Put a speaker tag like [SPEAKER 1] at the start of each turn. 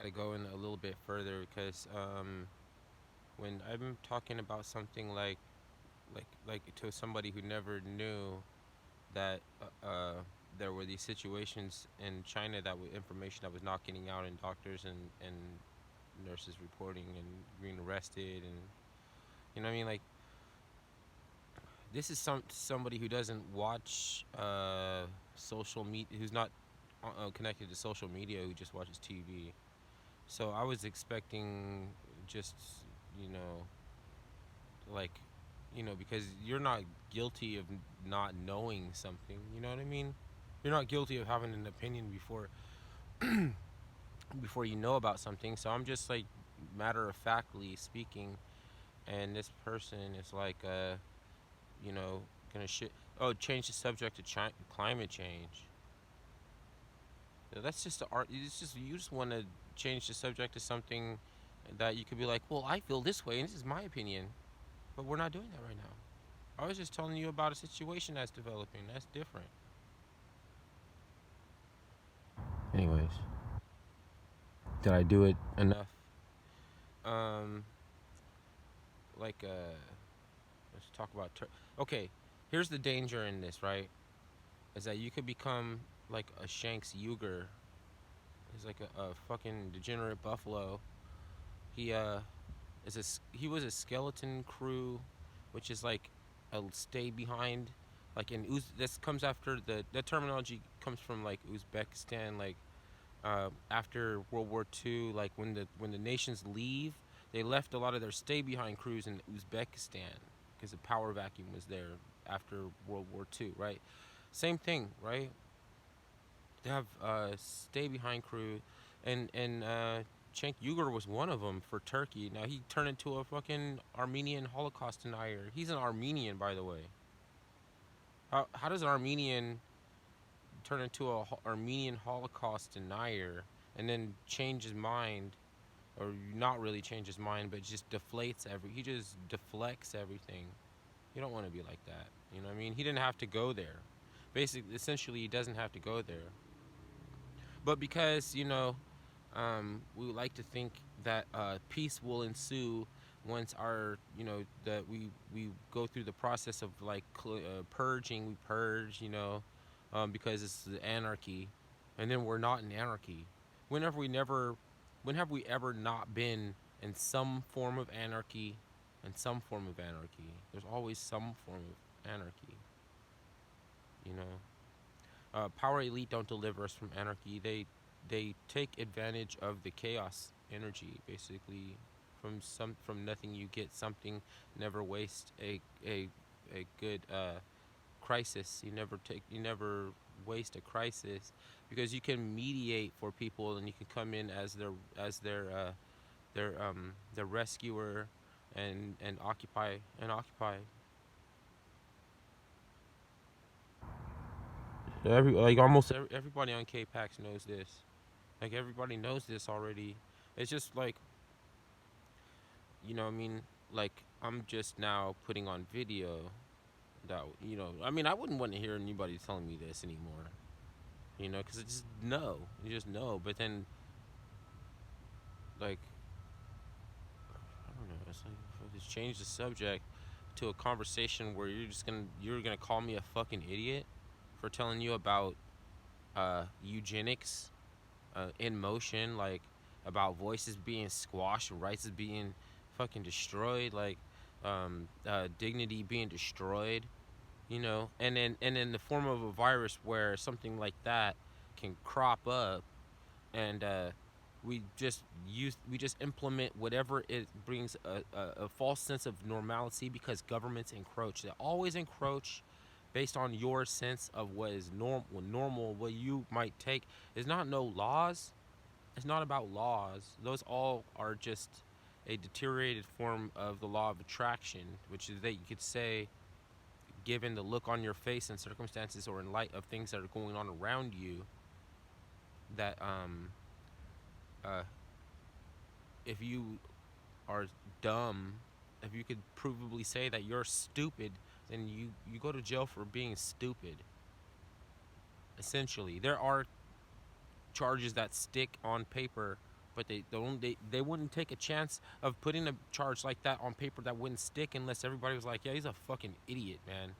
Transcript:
[SPEAKER 1] gotta go in a little bit further because when I'm talking about something like to somebody who never knew that there were these situations in China that was information that was not getting out, and doctors and nurses reporting and being arrested, and you know what I mean. Like, this is somebody who doesn't watch social media, who's not connected to social media, who just watches TV. So I was expecting just, you know, like, because you're not guilty of not knowing something. You know what I mean? You're not guilty of having an opinion before you know about something. So I'm just like matter of factly speaking, and this person is like, you know, gonna shit. Oh, change the subject to climate change. That's just the art. It's just you just want to change the subject to something that you could be like, well, I feel this way, and this is my opinion. But we're not doing that right now. I was just telling you about a situation that's developing. That's different. Anyways, did I do it enough? Um, like let's talk about. Okay, here's the danger in this, right? Is that you could become like a Shanks Uger. He's like a fucking degenerate buffalo. He he was a skeleton crew, which is like a stay behind, like in this comes after the terminology comes from like Uzbekistan, like after World War II, like when the nations leave, they left a lot of their stay behind crews in Uzbekistan because the power vacuum was there after World War II, right? Same thing, right? They have stay behind crew, and Cenk Uygur was one of them for Turkey. Now he turned into a fucking Armenian Holocaust denier. He's an Armenian, by the way. How does an Armenian turn into a Armenian Holocaust denier and then change his mind, or not really change his mind, but just deflates he just deflects everything. You don't want to be like that. You know what I mean? He didn't have to go there. Basically, essentially, he doesn't have to go there. But because, we would like to think that peace will ensue once that we go through the process of like purging. We purge, because it's the anarchy, and then we're not in anarchy. Whenever we never, when have we ever not been in some form of anarchy? In some form of anarchy, there's always some form of anarchy. You know. Power elite don't deliver us from anarchy. They take advantage of the chaos energy, basically. From nothing you get something. Never waste a good crisis. You never waste a crisis, because you can mediate for people, and you can come in as their rescuer, and occupy. Everybody on K-Pax knows this. Like, everybody knows this already. It's just like, I mean, like, I'm just now putting on video that, I mean, I wouldn't want to hear anybody telling me this anymore, because it's just no. You just know. But then, like, I don't know. It's like, if I just change the subject to a conversation where you're gonna call me a fucking idiot for telling you about eugenics in motion, like about voices being squashed, rights being fucking destroyed, like dignity being destroyed, and in the form of a virus where something like that can crop up, and we just implement whatever it brings a false sense of normalcy, because governments encroach. They always encroach based on your sense of what is normal, what you might take. There's not no laws. It's not about laws. Those all are just a deteriorated form of the law of attraction, which is that you could say, given the look on your face and circumstances, or in light of things that are going on around you, that uh, if you are dumb, if you could provably say that you're stupid, then you go to jail for being stupid. Essentially, there are charges that stick on paper But they wouldn't take a chance of putting a charge like that on paper that wouldn't stick unless everybody was like, yeah, he's a fucking idiot, man.